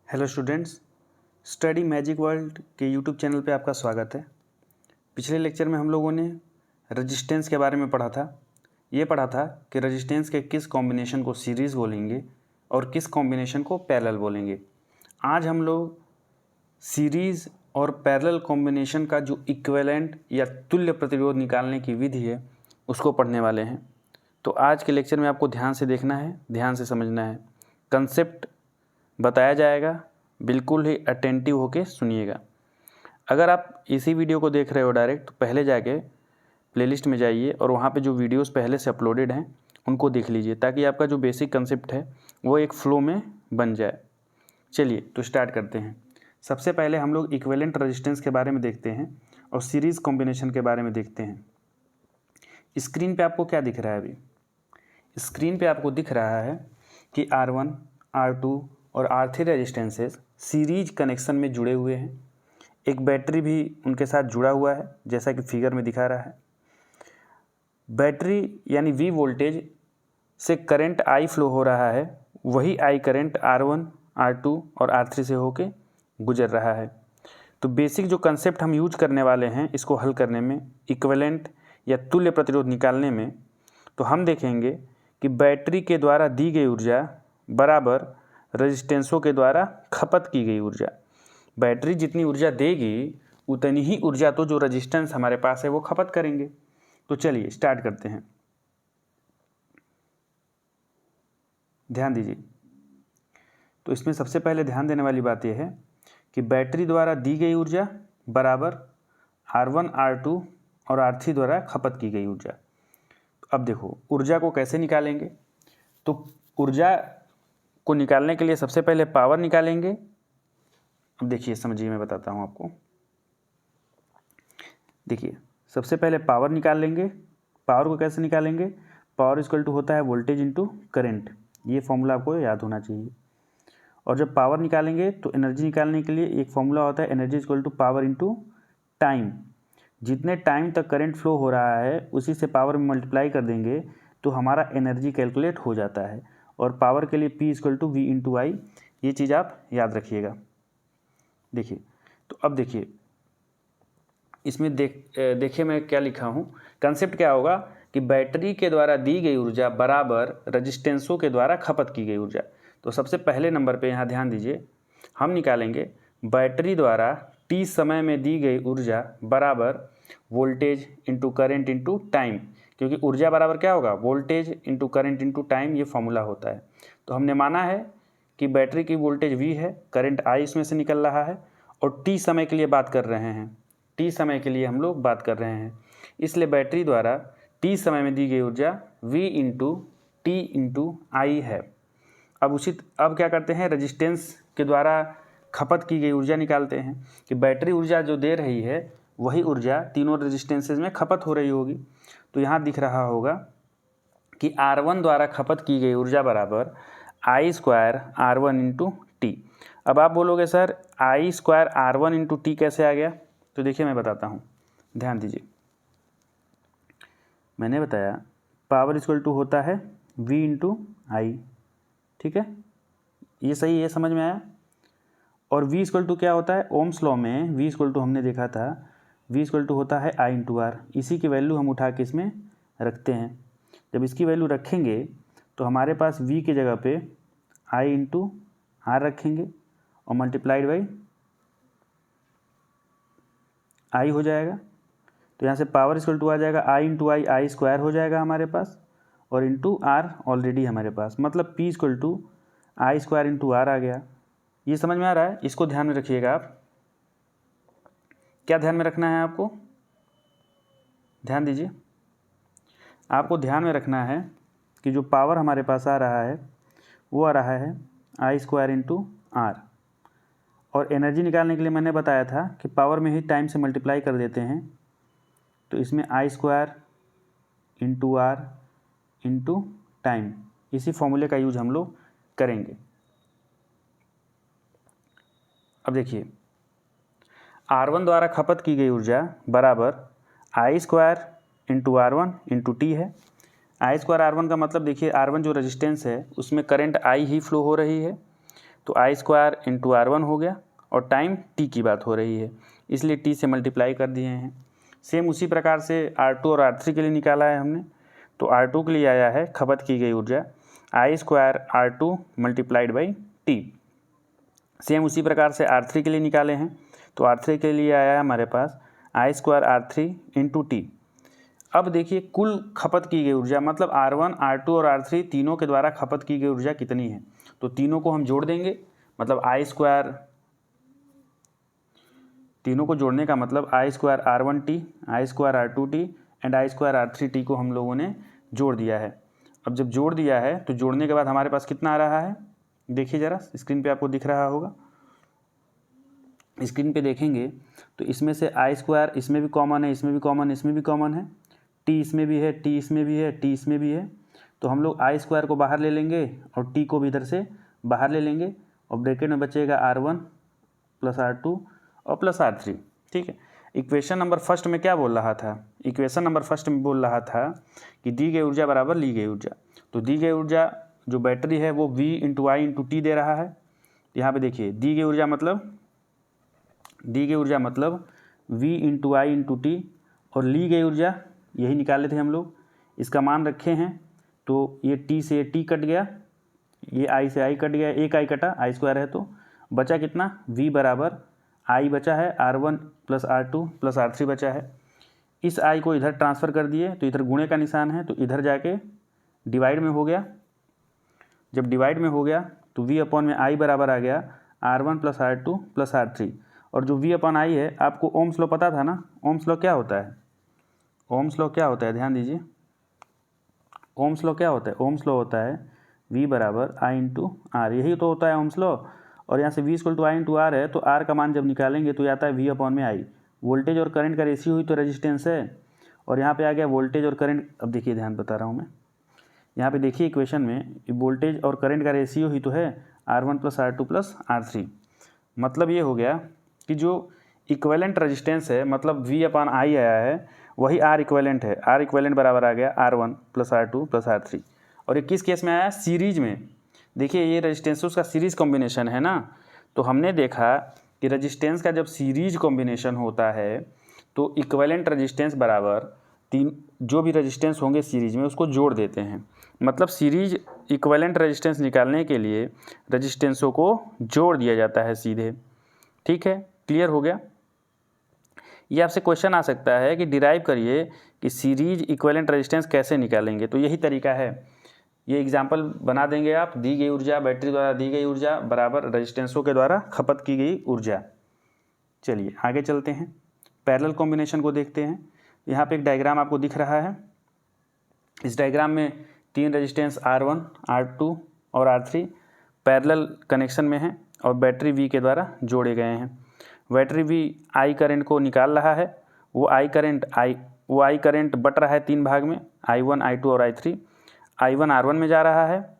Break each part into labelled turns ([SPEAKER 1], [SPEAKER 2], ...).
[SPEAKER 1] Hello students, study magic world के YouTube channel पे आपका स्वागत है। पिछले लेक्चर में हम लोगों ने रेजिस्टेंस के बारे में पढ़ा था। ये पढ़ा था कि रेजिस्टेंस के किस कॉम्बिनेशन को सीरीज़ बोलेंगे और किस कॉम्बिनेशन को पैरेलल बोलेंगे। आज हम लोग सीरीज़ और पैरेलल कॉम्बिनेशन का जो इक्विवेलेंट या तुल्य प्रतिरोध निकालने की विधि है उसको पढ़ने वाले हैं। तो आज के लेक्चर में आपको ध्यान से देखना है, ध्यान से समझना है। कंसेप्ट बताया जाएगा, बिल्कुल ही अटेंटिव होके सुनिएगा। अगर आप इसी वीडियो को देख रहे हो डायरेक्ट, तो पहले जाके प्लेलिस्ट में जाइए और वहाँ पे जो वीडियोस पहले से अपलोडेड हैं उनको देख लीजिए, ताकि आपका जो बेसिक कंसेप्ट है वो एक फ्लो में बन जाए। चलिए तो स्टार्ट करते हैं। सबसे पहले हम लोग इक्विवेलेंट रेजिस्टेंस के बारे में देखते हैं और सीरीज़ कॉम्बिनेशन के बारे में देखते हैं। स्क्रीन पे आपको क्या दिख रहा है? अभी स्क्रीन पे आपको दिख रहा है कि R1, R2 और R3 रेजिस्टेंसेस सीरीज कनेक्शन में जुड़े हुए हैं। एक बैटरी भी उनके साथ जुड़ा हुआ है, जैसा कि फिगर में दिखा रहा है। बैटरी यानी V वोल्टेज से करंट I फ्लो हो रहा है, वही I करंट R1, R2 और R3 से होके गुजर रहा है। तो बेसिक जो कंसेप्ट हम यूज करने वाले हैं इसको हल करने में, इक्विवेलेंट या तुल्य प्रतिरोध निकालने में, तो हम देखेंगे कि बैटरी के द्वारा दी गई ऊर्जा बराबर रेजिस्टेंसों के द्वारा खपत की गई ऊर्जा। बैटरी जितनी ऊर्जा देगी उतनी ही ऊर्जा तो जो रेजिस्टेंस हमारे पास है वो खपत करेंगे। तो चलिए स्टार्ट करते हैं। ध्यान दीजिए। तो इसमें सबसे पहले ध्यान देने वाली बात यह है कि बैटरी द्वारा दी गई ऊर्जा बराबर R1, R2 और R3 द्वारा खपत की गई ऊर्जा। अब देखो ऊर्जा को कैसे निकालेंगे। तो ऊर्जा को निकालने के लिए सबसे पहले पावर निकालेंगे। अब देखिए, समझिए, मैं बताता हूँ आपको। देखिए, सबसे पहले पावर निकाल लेंगे। पावर को कैसे निकालेंगे? पावर इक्वल टू होता है वोल्टेज इंटू करंट। ये फॉर्मूला आपको याद होना चाहिए। और जब पावर निकालेंगे तो एनर्जी निकालने के लिए एक फॉर्मूला होता है energy equal to power into time. जितने टाइम तक करंट फ्लो हो रहा है उसी से पावर में मल्टीप्लाई कर देंगे तो हमारा एनर्जी कैलकुलेट हो जाता है। और पावर के लिए P equal to V into I, ये चीज़ आप याद रखिएगा। देखिए, तो अब देखिए इसमें देखिए मैं क्या लिखा हूँ। कंसेप्ट क्या होगा कि बैटरी के द्वारा दी गई ऊर्जा बराबर रजिस्टेंसों के द्वारा खपत की गई ऊर्जा। तो सबसे पहले नंबर पे यहाँ ध्यान दीजिए, हम निकालेंगे बैटरी द्वारा t समय में दी गई ऊर्जा बराबर voltage into current into time. क्योंकि ऊर्जा बराबर क्या होगा? Voltage into current into time, ये फॉर्मूला होता है। तो हमने माना है कि बैटरी की वोल्टेज V है, करंट I इसमें से निकल रहा है और t समय के लिए बात कर रहे हैं। t समय के लिए हम लोग बात कर रहे हैं, इसलिए बैटरी द्वारा t समय में दी गई ऊर्जा V इंटू टी इंटू आई है। अब क्या करते हैं? रेजिस्टेंस के द्वारा खपत की गई ऊर्जा निकालते हैं कि बैटरी ऊर्जा जो दे रही है वही ऊर्जा तीनों रेजिस्टेंसेज में खपत हो रही होगी। तो यहाँ दिख रहा होगा कि R1 द्वारा खपत की गई ऊर्जा बराबर I square R1 into T. अब आप बोलोगे sir I square R1 into T कैसे आ गया? तो देखिए मैं बताता हूँ, ध्यान दीजिए। मैंने बताया पावर इक्वल टू होता है V इंटू आई, ठीक है, ये सही है, समझ में आया। और V इक्वल टू क्या होता है? ओम्स लॉ में V इक्वल टू हमने देखा था, V इक्वल टू होता है I इंटू आर। इसी की वैल्यू हम उठा के इसमें रखते हैं। जब इसकी वैल्यू रखेंगे तो हमारे पास V की जगह पे I इंटू आर रखेंगे और मल्टीप्लाइड बाई I हो जाएगा। तो यहाँ से पावर इक्वल टू आ जाएगा I into I, I square हो जाएगा हमारे पास, और इंटू आर ऑलरेडी हमारे पास, मतलब P equal to I square into R आ गया। ये समझ में आ रहा है? इसको ध्यान में रखिएगा आप। क्या ध्यान में रखना है आपको? ध्यान दीजिए। आपको ध्यान में रखना है कि जो पावर हमारे पास आ रहा है वो आ रहा है आई स्क्वायर इंटू आर। और एनर्जी निकालने के लिए मैंने बताया था कि पावर में ही टाइम से मल्टीप्लाई कर देते हैं। तो इसमें I square into R into time, इसी फॉर्मूले का यूज हम लोग करेंगे। अब देखिए, R1 द्वारा खपत की गई ऊर्जा बराबर I square into R1 into T है। आई स्क्वायर R1 का मतलब देखिए, R1 जो रेजिस्टेंस है उसमें करंट I ही फ्लो हो रही है, तो आई स्क्वायर इंटू R1 हो गया और टाइम t की बात हो रही है इसलिए t से मल्टीप्लाई कर दिए हैं। सेम उसी प्रकार से R2 और R3 के लिए निकाला है हमने, तो R2 के लिए आया है खपत की गई ऊर्जा I square R2 multiplied by T. Same उसी प्रकार से R3 के लिए निकाले हैं, तो R3 के लिए आया है हमारे पास आई स्क्वायर R3 इंटू टी। अब देखिए कुल खपत की गई ऊर्जा मतलब R1, R2 और R3 तीनों के द्वारा खपत की गई ऊर्जा कितनी है, तो तीनों को हम जोड़ देंगे। मतलब आई स्क्वायर, तीनों को जोड़ने का मतलब I square R1T, I square R2T and I square R3T को हम लोगों ने जोड़ दिया है। अब जब जोड़ दिया है तो जोड़ने के बाद हमारे पास कितना आ रहा है, देखिए ज़रा स्क्रीन पे आपको दिख रहा होगा। स्क्रीन पे देखेंगे तो इसमें से आई स्क्वायर इसमें भी कॉमन है, इसमें भी कॉमन है, इसमें भी कॉमन है, टी इसमें भी है, टी इसमें भी है, टी इसमें भी है। तो हम लोग आई स्क्वायर को बाहर ले लेंगे और टी को भी इधर से बाहर ले लेंगे और ब्रैकेट में बचेगा R1 प्लस R2 और प्लस R3। ठीक है, इक्वेशन नंबर फर्स्ट में क्या बोल रहा था, इक्वेशन नंबर फर्स्ट में बोल रहा था कि दी गई ऊर्जा बराबर ली गई ऊर्जा। तो दी गई ऊर्जा जो बैटरी है वो V इंटू आई इंटू टी दे रहा है। यहाँ पे देखिए दी गई ऊर्जा मतलब V इंटू आई इंटू टी और ली गई ऊर्जा यही निकाले थे हम लोग, इसका मान रखे हैं तो ये T से T कट गया, ये I से I कट गया, एक I कटा, आई स्क्वायर है तो बचा कितना V बराबर I बचा है R1 plus R2 plus R3 बचा है। इस I को इधर ट्रांसफ़र कर दिए तो इधर गुणे का निशान है तो इधर जाके डिवाइड में हो गया। जब डिवाइड में हो गया तो V अपॉन में I बराबर आ गया R1 plus R2 plus R3। और जो V अपॉन I है आपको ओम्स लॉ पता था ना, ओम्स लॉ क्या होता है, ओम्स लॉ क्या होता है, ध्यान दीजिए। ओम्स लॉ क्या होता है, ओम्स लॉ होता है V बराबर I इंटू R, यही तो होता है ओम्स लॉ। और यहाँ से V equal to I into R है तो R का मान जब निकालेंगे तो आता है V अपॉन में I। वोल्टेज और करंट का रेशियो हुई तो रेजिस्टेंस है और यहाँ पे आ गया वोल्टेज और करंट। अब देखिए ध्यान बता रहा हूँ मैं, यहाँ पे देखिए इक्वेशन में वोल्टेज और करंट का रेशियो ही तो है R1 plus R2 plus R3। मतलब ये हो गया कि जो इक्विवेलेंट रेजिस्टेंस है मतलब V अपॉन I आया है वही R इक्विवेलेंट है, R इक्विवेलेंट बराबर आ गया R1 plus R2 plus R3। और ये किस केस में आया, सीरीज में। देखिए ये रेजिस्टेंस का सीरीज कॉम्बिनेशन है ना, तो हमने देखा कि रेजिस्टेंस का जब सीरीज कॉम्बिनेशन होता है तो इक्विवेलेंट रेजिस्टेंस बराबर तीन जो भी रेजिस्टेंस होंगे सीरीज में उसको जोड़ देते हैं। मतलब सीरीज इक्विवेलेंट रेजिस्टेंस निकालने के लिए रेजिस्टेंसों को जोड़ दिया जाता है सीधे। ठीक है, क्लियर हो गया। ये आपसे क्वेश्चन आ सकता है कि डिराइव करिए कि सीरीज इक्विवेलेंट रेजिस्टेंस कैसे निकालेंगे, तो यही तरीका है। ये एग्जाम्पल बना देंगे आप, दी गई ऊर्जा बैटरी द्वारा दी गई ऊर्जा बराबर रेजिस्टेंसों के द्वारा खपत की गई ऊर्जा। चलिए आगे चलते हैं, पैरेलल कॉम्बिनेशन को देखते हैं। यहाँ पे एक डायग्राम आपको दिख रहा है। इस डायग्राम में तीन रेजिस्टेंस R1, R2 और R3 पैरेलल कनेक्शन में हैं और बैटरी V के द्वारा जोड़े गए हैं। बैटरी V I करंट को निकाल रहा है, वो I करंट बट रहा है तीन भाग में, I1, I2 और I3। I1 R1 में जा रहा है,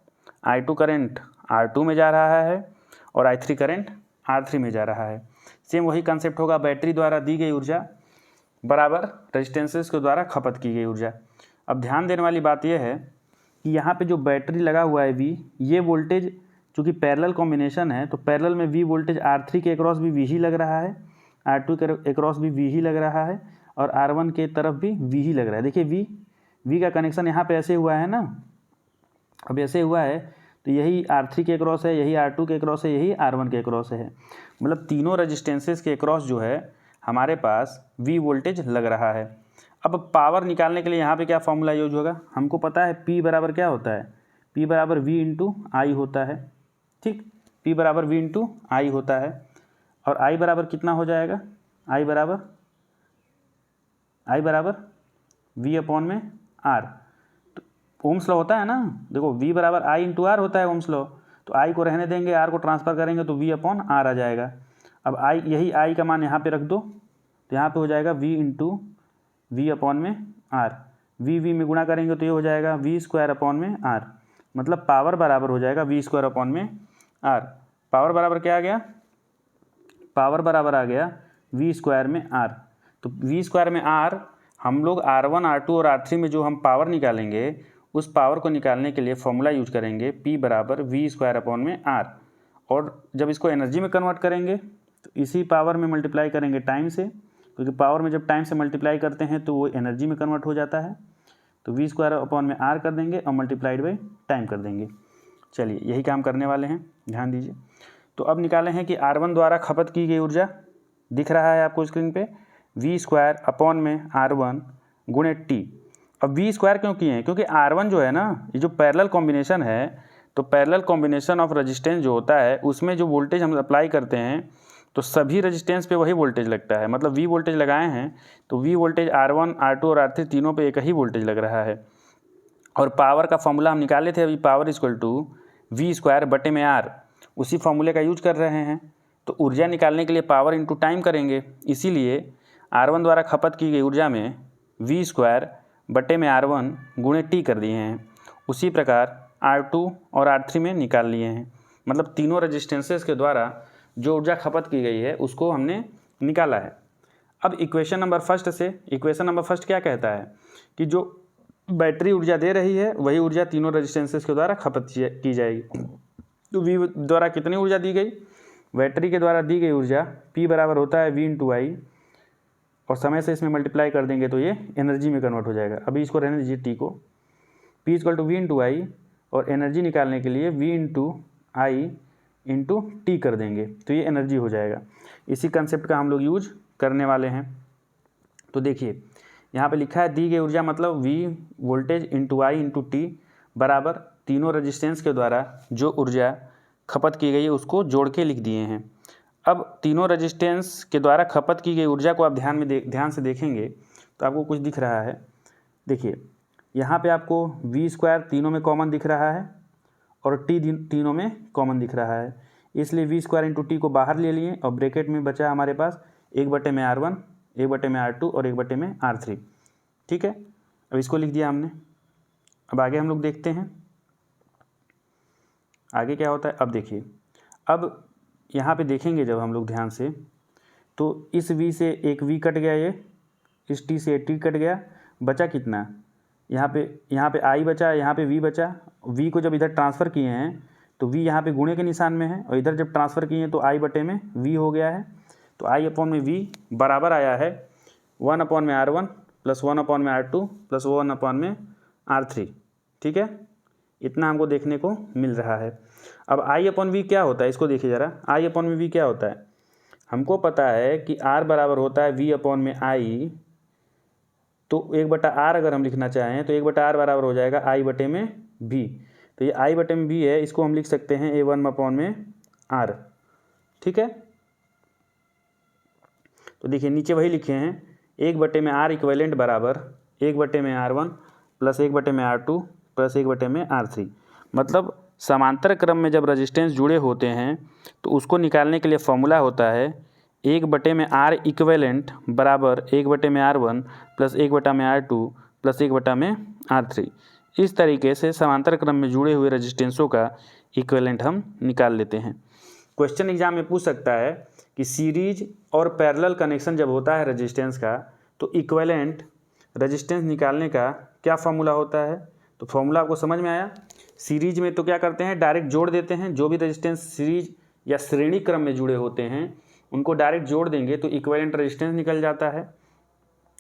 [SPEAKER 1] I2 करंट R2 में जा रहा है और I3 करंट R3 में जा रहा है। सेम वही कंसेप्ट होगा, बैटरी द्वारा दी गई ऊर्जा बराबर रेजिस्टेंसेस के द्वारा खपत की गई ऊर्जा। अब ध्यान देने वाली बात यह है कि यहाँ पे जो बैटरी लगा हुआ है V, ये वोल्टेज चूँकि पैरेलल कॉम्बिनेशन है तो पैरेलल में V वोल्टेज R3 के अक्रॉस भी V ही लग रहा है, R2 के अक्रॉस भी V ही लग रहा है और R1 के तरफ भी V ही लग रहा है। देखिए V का कनेक्शन यहाँ पे ऐसे हुआ है ना, अब ऐसे हुआ है तो यही R3 के अक्रॉस है, यही R2 के अक्रॉस है, यही R1 के अक्रॉस है। मतलब तीनों रेजिस्टेंसेस के अक्रॉस जो है हमारे पास V वोल्टेज लग रहा है। अब पावर निकालने के लिए यहाँ पे क्या फॉर्मूला यूज होगा, हमको पता है P बराबर क्या होता है, P बराबर V इंटू आई होता है। ठीक, P बराबर V इंटू आई होता है और I बराबर कितना हो जाएगा, I बराबर V अपॉन में R। तो ओम्स लॉ होता है ना, देखो V बराबर I इंटू आर होता है ओम्स लॉ, तो I को रहने देंगे, R को ट्रांसफ़र करेंगे तो V अपॉन R आ जाएगा। अब यही I का मान यहाँ पे रख दो तो यहाँ पे हो जाएगा V इंटू V अपॉन में R। V में गुणा करेंगे तो ये हो जाएगा V स्क्वायर अपॉन में R। मतलब पावर बराबर हो जाएगा V स्क्वायर अपॉन में R। पावर बराबर क्या आ गया, पावर बराबर आ गया V स्क्वायर में R। तो V स्क्वायर में R हम लोग R1, R2 और R3 में जो हम पावर निकालेंगे उस पावर को निकालने के लिए फॉर्मूला यूज करेंगे P बराबर V स्क्वायर अपॉन में R। और जब इसको एनर्जी में कन्वर्ट करेंगे तो इसी पावर में मल्टीप्लाई करेंगे टाइम से, क्योंकि पावर में जब टाइम से मल्टीप्लाई करते हैं तो वो एनर्जी में कन्वर्ट हो जाता है। तो v² कर देंगे और मल्टीप्लाइड बाई टाइम कर देंगे। चलिए यही काम करने वाले हैं, ध्यान दीजिए। तो अब निकाले हैं कि R1 द्वारा खपत की गई ऊर्जा, दिख रहा है आपको स्क्रीन पे, v² R1 गुणे T। अब v² क्यों किए हैं, क्योंकि R1 जो है ना, ये जो पैरेलल कॉम्बिनेशन है, तो पैरेलल कॉम्बिनेशन ऑफ रेजिस्टेंस जो होता है उसमें जो वोल्टेज हम अप्लाई करते हैं तो सभी रेजिस्टेंस पे वही वोल्टेज लगता है। मतलब V वोल्टेज लगाए हैं तो V वोल्टेज R1, R2 और R3 तीनों पे एक ही वोल्टेज लग रहा है। और पावर का फॉर्मूला हम निकाले थे अभी, पावर इक्वल टू v²/r, उसी फॉर्मूले का यूज कर रहे हैं। तो ऊर्जा निकालने के लिए पावर इंटू टाइम करेंगे, इसीलिए R1 द्वारा खपत की गई ऊर्जा में v²/r1 गुणे T कर दिए हैं। उसी प्रकार R2 और R3 में निकाल लिए हैं। मतलब तीनों रजिस्टेंसेस के द्वारा जो ऊर्जा खपत की गई है उसको हमने निकाला है। अब इक्वेशन नंबर फर्स्ट क्या कहता है कि जो बैटरी ऊर्जा दे रही है वही ऊर्जा तीनों रजिस्टेंसेस के द्वारा खपत की जाएगी। तो V द्वारा कितनी ऊर्जा दी गई, बैटरी के द्वारा दी गई ऊर्जा P बराबर होता है V × I, और समय से इसमें मल्टीप्लाई कर देंगे तो ये एनर्जी में कन्वर्ट हो जाएगा। अभी इसको रहने दीजिए T को, P = V × I, और एनर्जी निकालने के लिए V × I × T कर देंगे तो ये एनर्जी हो जाएगा। इसी कंसेप्ट का हम लोग यूज करने वाले हैं। तो देखिए यहाँ पे लिखा है दी गई ऊर्जा मतलब V वोल्टेज × I × T बराबर तीनों रेजिस्टेंस के द्वारा जो ऊर्जा खपत की गई है उसको जोड़ के लिख दिए हैं। अब तीनों रेजिस्टेंस के द्वारा खपत की गई ऊर्जा को आप ध्यान से देखेंगे तो आपको कुछ दिख रहा है। देखिए यहाँ पे आपको v² तीनों में कॉमन दिख रहा है और T तीनों में कॉमन दिख रहा है, इसलिए v² × T को बाहर ले लिए और ब्रैकेट में बचा हमारे पास 1/r1, 1/r2 और 1/r3। ठीक है, अब इसको लिख दिया हमने। अब आगे हम लोग देखते हैं आगे क्या होता है। अब देखिए, अब यहाँ पे देखेंगे जब हम लोग ध्यान से तो इस V से एक V कट गया, ये इस T से T कट गया, बचा कितना, यहाँ पे I बचा, यहाँ पे V बचा। V को जब इधर ट्रांसफ़र किए हैं तो V यहाँ पे गुणे के निशान में है और इधर जब ट्रांसफ़र किए हैं तो I/V हो गया है। तो I/V बराबर आया है 1/r1 + 1/r2 + 1/r3। ठीक है, इतना हमको देखने को मिल रहा है। अब I/V क्या होता है, इसको देखिए ज़रा। I/V क्या होता है, हमको पता है कि R बराबर होता है V/I। तो 1/R अगर हम लिखना चाहें तो 1/R बराबर हो जाएगा I/V। तो ये I/V है, इसको हम लिख सकते हैं A1/R। ठीक है, तो देखिए नीचे वही लिखे हैं 1/R इक्विवेलेंट बराबर 1/R1 + 1/R2 + 1/R3। मतलब समांतर क्रम में जब रेजिस्टेंस जुड़े होते हैं तो उसको निकालने के लिए फॉर्मूला होता है 1/R इक्विवेलेंट बराबर 1/R1 + 1/R2 + 1/R3। इस तरीके से समांतर क्रम में जुड़े हुए रेजिस्टेंसों का इक्विवेलेंट हम निकाल लेते हैं। क्वेश्चन एग्जाम में पूछ सकता है कि सीरीज और पैरेलल कनेक्शन जब होता है रेजिस्टेंस का तो इक्विवेलेंट रेजिस्टेंस निकालने का क्या फॉर्मूला होता है। तो फॉर्मूला आपको समझ में आया। सीरीज में तो क्या करते हैं, डायरेक्ट जोड़ देते हैं। जो भी रेजिस्टेंस सीरीज या श्रेणी क्रम में जुड़े होते हैं उनको डायरेक्ट जोड़ देंगे तो इक्विवेलेंट रेजिस्टेंस निकल जाता है।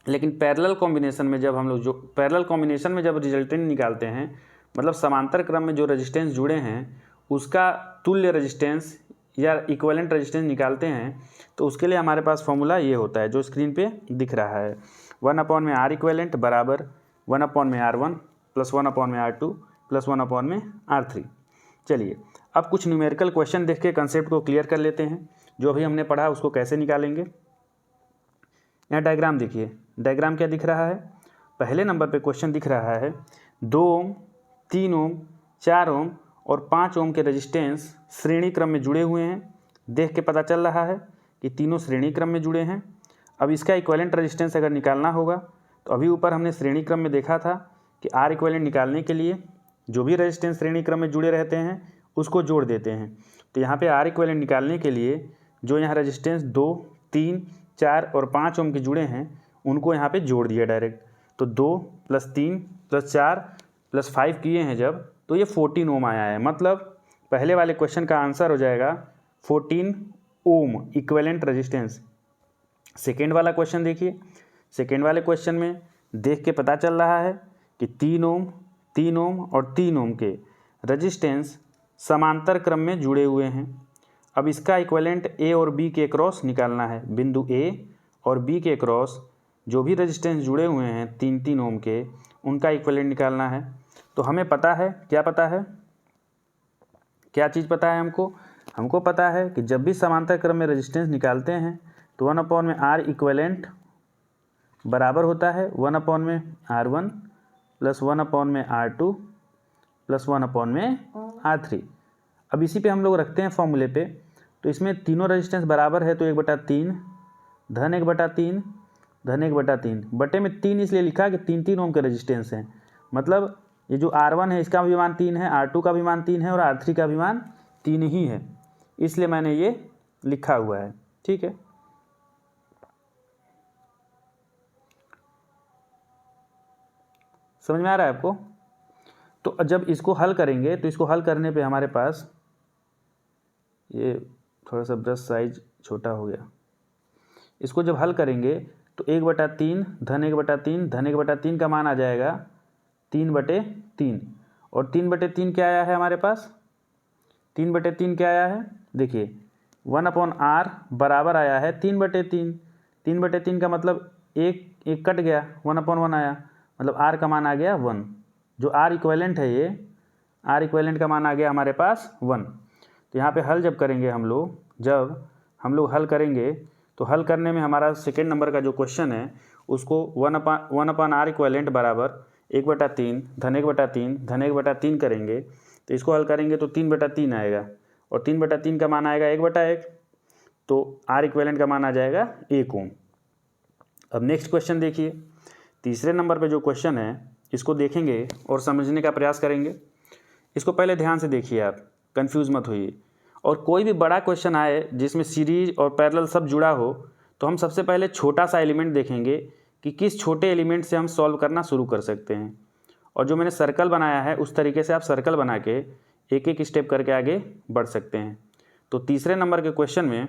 [SPEAKER 1] लेकिन पैरेलल कॉम्बिनेशन में जब रिजल्टेंट निकालते हैं, मतलब समांतर क्रम में जो रेजिस्टेंस जुड़े हैं उसका तुल्य रेजिस्टेंस या इक्विवेलेंट रेजिस्टेंस निकालते हैं, तो उसके लिए हमारे पास फॉर्मूला ये होता है जो स्क्रीन पे दिख रहा है 1/R इक्विवेलेंट बराबर 1/R1 + 1/R2 + 1/R3। चलिए अब कुछ न्यूमेरिकल क्वेश्चन देख के कंसेप्ट को क्लियर कर लेते हैं। जो अभी हमने पढ़ा उसको कैसे निकालेंगे। यहाँ डायग्राम देखिए, डायग्राम क्या दिख रहा है। पहले नंबर पे क्वेश्चन दिख रहा है 2 ओम, 3 ओम, 4 ओम और 5 ओम के रेजिस्टेंस श्रेणी क्रम में जुड़े हुए हैं। देख के पता चल रहा है कि तीनों श्रेणी क्रम में जुड़े हैं। अब इसका इक्विवेलेंट रेजिस्टेंस अगर निकालना होगा तो अभी ऊपर हमने श्रेणी क्रम में देखा था कि R इक्विवेलेंट निकालने के लिए जो भी रेजिस्टेंस श्रेणी क्रम में जुड़े रहते हैं उसको जोड़ देते हैं। तो यहाँ पे R इक्विवेलेंट निकालने के लिए जो यहाँ रेजिस्टेंस 2, 3, 4 और 5 ओम के जुड़े हैं उनको यहाँ पे जोड़ दिया डायरेक्ट। तो 2 + 3 + 4 + 5 किए हैं जब, तो ये 14 ओम आया है। मतलब पहले वाले क्वेश्चन का आंसर हो जाएगा 14 ओम इक्विवेलेंट रेजिस्टेंस। सेकेंड वाला क्वेश्चन देखिए, सेकेंड वाले क्वेश्चन में देख के पता चल रहा है कि 3 ओम, 3 ओम और 3 ओम के रेजिस्टेंस समांतर क्रम में जुड़े हुए हैं। अब इसका इक्विवेलेंट ए और बी के क्रॉस निकालना है। बिंदु ए और बी के क्रॉस जो भी रेजिस्टेंस जुड़े हुए हैं 3-3 ओम के, उनका इक्विवेलेंट निकालना है। तो हमें पता है, क्या पता है, क्या चीज़ पता है हमको? हमको पता है कि जब भी समांतर क्रम में रेजिस्टेंस निकालते हैं तो 1 में आर इक्विवेलेंट बराबर होता है 1 में R1 प्लस 1 में R2 प्लस 1 में R3। अब इसी पे हम लोग रखते हैं फॉर्मूले पे। तो इसमें तीनों रेजिस्टेंस बराबर है तो 1/3 धन 1/3 धन 1/3 बटे में 3 इसलिए लिखा कि 3-3 ओम के रेजिस्टेंस हैं। मतलब ये जो R1 है इसका भी मान 3 है, R2 का भी मान 3 है और R3 का भी मान 3 ही है, इसलिए मैंने ये लिखा हुआ है। ठीक है, समझ में आ रहा है आपको? तो जब इसको हल करेंगे तो इसको हल करने पे हमारे पास ये थोड़ा सा ब्रश साइज छोटा हो गया। इसको जब हल करेंगे तो 1/3 धन 1/3 धन 1/3 का मान आ जाएगा 3/3 और 3/3 क्या आया है हमारे पास? 3/3 क्या आया है? देखिए 1/r बराबर आया है 3/3। 3/3 का मतलब एक कट गया, 1/1 आया, मतलब r का मान आ गया 1। जो r इक्विवेलेंट है, ये r इक्विवेलेंट का मान आ गया हमारे पास 1। तो यहाँ पे हल जब करेंगे जब हम लोग हल करेंगे तो हल करने में हमारा सेकेंड नंबर का जो क्वेश्चन है उसको 1/r इक्विवेलेंट बराबर 1/3 धन 1/3 धन 1/3 करेंगे। तो इसको हल करेंगे तो 3/3 आएगा और 3/3 का मान आएगा 1/1, तो r इक्विवेलेंट का मान आ जाएगा 1 ओम। अब नेक्स्ट क्वेश्चन देखिए, तीसरे नंबर पे जो क्वेश्चन है इसको देखेंगे और समझने का प्रयास करेंगे। इसको पहले ध्यान से देखिए, आप कंफ्यूज मत होइए। और कोई भी बड़ा क्वेश्चन आए जिसमें सीरीज और पैरेलल सब जुड़ा हो तो हम सबसे पहले छोटा सा एलिमेंट देखेंगे कि किस छोटे एलिमेंट से हम सॉल्व करना शुरू कर सकते हैं। और जो मैंने सर्कल बनाया है उस तरीके से आप सर्कल बना के एक एक स्टेप करके आगे बढ़ सकते हैं। तो तीसरे नंबर के क्वेश्चन में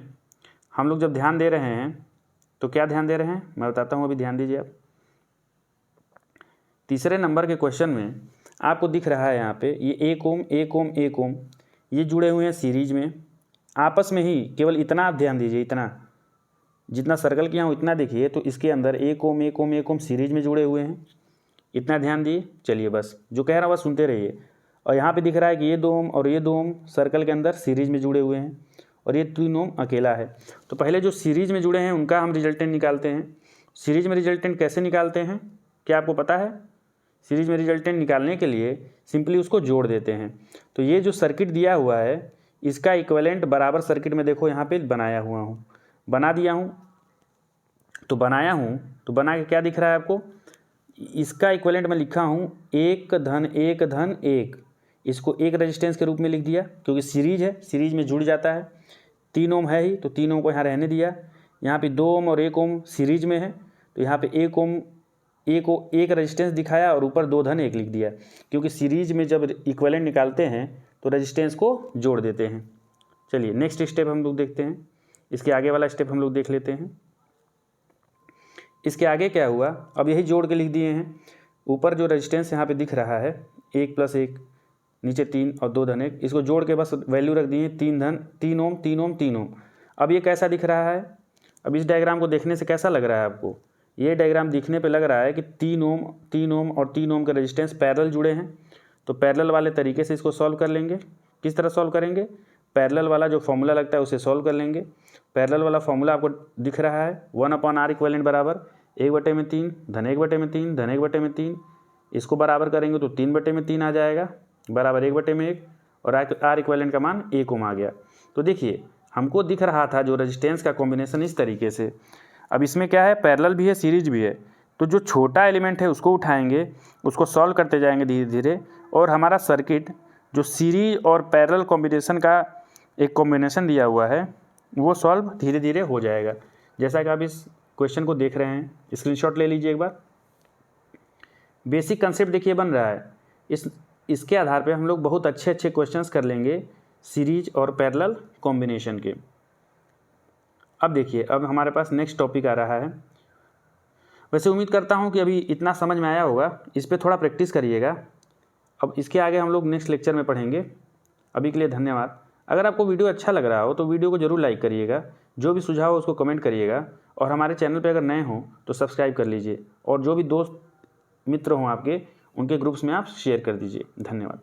[SPEAKER 1] हम लोग जब ध्यान दे रहे हैं तो क्या ध्यान दे रहे हैं मैं बताता हूँ, अभी ध्यान दीजिए आप। तीसरे नंबर के क्वेश्चन में आपको दिख रहा है यहाँ पे ये 1 ओम 1 ओम 1 ओम ये जुड़े हुए हैं सीरीज में आपस में ही। केवल इतना आप ध्यान दीजिए, इतना जितना सर्कल किया हूँ इतना देखिए। तो इसके अंदर 1 ओम 1 ओम 1 ओम सीरीज में जुड़े हुए हैं, इतना ध्यान दिए। चलिए बस जो कह रहा हूँ बस सुनते रहिए। और यहाँ पे दिख रहा है कि ये 2 ओम और ये 2 ओम सर्कल के अंदर सीरीज में जुड़े हुए हैं और ये 3 ओम अकेला है। तो पहले जो सीरीज में जुड़े हैं उनका हम रिजल्टेंट निकालते हैं। सीरीज में रिजल्टेंट कैसे निकालते हैं, क्या आपको पता है? सीरीज में रिजल्टेंट निकालने के लिए सिंपली उसको जोड़ देते हैं। तो ये जो सर्किट दिया हुआ है इसका इक्विवेलेंट बराबर सर्किट में देखो यहाँ पे बनाया हुआ हूँ, बना दिया हूँ। तो बनाया हूँ तो बना के क्या दिख रहा है आपको? इसका इक्विवेलेंट मैं लिखा हूँ 1 धन 1 धन 1। इसको एक रेजिस्टेंस के रूप में लिख दिया क्योंकि सीरीज है, सीरीज में जुड़ जाता है। 3 ओम है ही तो 3 ओम को यहाँ रहने दिया। यहाँ पे 2 ओम और 1 ओम सीरीज में है तो यहाँ पे 1 ओम एक रेजिस्टेंस दिखाया और ऊपर 2 धन 1 लिख दिया, क्योंकि सीरीज में जब इक्विवेलेंट निकालते हैं तो रेजिस्टेंस को जोड़ देते हैं। चलिए नेक्स्ट स्टेप हम लोग देखते हैं, इसके आगे वाला स्टेप हम लोग देख लेते हैं। इसके आगे क्या हुआ, अब यही जोड़ के लिख दिए हैं। ऊपर जो रेजिस्टेंस यहाँ पे दिख रहा है 1 + 1, नीचे 3 और 2 धन 1, इसको जोड़ के बस वैल्यू रख दिए 3 ओम 3 ओम 3 ओम। अब ये कैसा दिख रहा है? अब इस डायग्राम को देखने से कैसा लग रहा है आपको? ये डायग्राम दिखने पे लग रहा है कि 3 ओम और 3 ओम के रेजिस्टेंस पैरेलल जुड़े हैं। तो पैरेलल वाले तरीके से इसको सॉल्व कर लेंगे। किस तरह सॉल्व करेंगे? पैरेलल वाला जो फॉर्मूला लगता है उसे सॉल्व कर लेंगे। पैरेलल वाला फॉर्मूला आपको दिख रहा है 1/r इक्विवेलेंट बराबर 1/3 धन 1/3 धन 1/3। इसको बराबर करेंगे तो 3/3 आ जाएगा बराबर 1/1 और r इक्विवेलेंट का मान 1 ओम आ गया। तो देखिए हमको दिख रहा था जो रेजिस्टेंस का कॉम्बिनेशन इस तरीके से। अब इसमें क्या है, पैरेलल भी है सीरीज भी है। तो जो छोटा एलिमेंट है उसको उठाएंगे, उसको सॉल्व करते जाएंगे धीरे धीरे, और हमारा सर्किट जो सीरीज और पैरेलल कॉम्बिनेशन का एक कॉम्बिनेशन दिया हुआ है वो सॉल्व धीरे धीरे हो जाएगा। जैसा कि आप इस क्वेश्चन को देख रहे हैं, स्क्रीनशॉट ले लीजिए एक बार। बेसिक कंसेप्ट देखिए बन रहा है। इसके आधार पे हम लोग बहुत अच्छे क्वेश्चंस कर लेंगे सीरीज और पैरेलल कॉम्बिनेशन के। अब देखिए, अब हमारे पास नेक्स्ट टॉपिक आ रहा है। वैसे उम्मीद करता हूँ कि अभी इतना समझ में आया होगा, इस पर थोड़ा प्रैक्टिस करिएगा। अब इसके आगे हम लोग नेक्स्ट लेक्चर में पढ़ेंगे। अभी के लिए धन्यवाद। अगर आपको वीडियो अच्छा लग रहा हो तो वीडियो को ज़रूर लाइक करिएगा, जो भी सुझाव हो उसको कमेंट करिएगा, और हमारे चैनल पर अगर नए हों तो सब्सक्राइब कर लीजिए, और जो भी दोस्त मित्र हों आपके, उनके ग्रुप्स में आप शेयर कर दीजिए। धन्यवाद।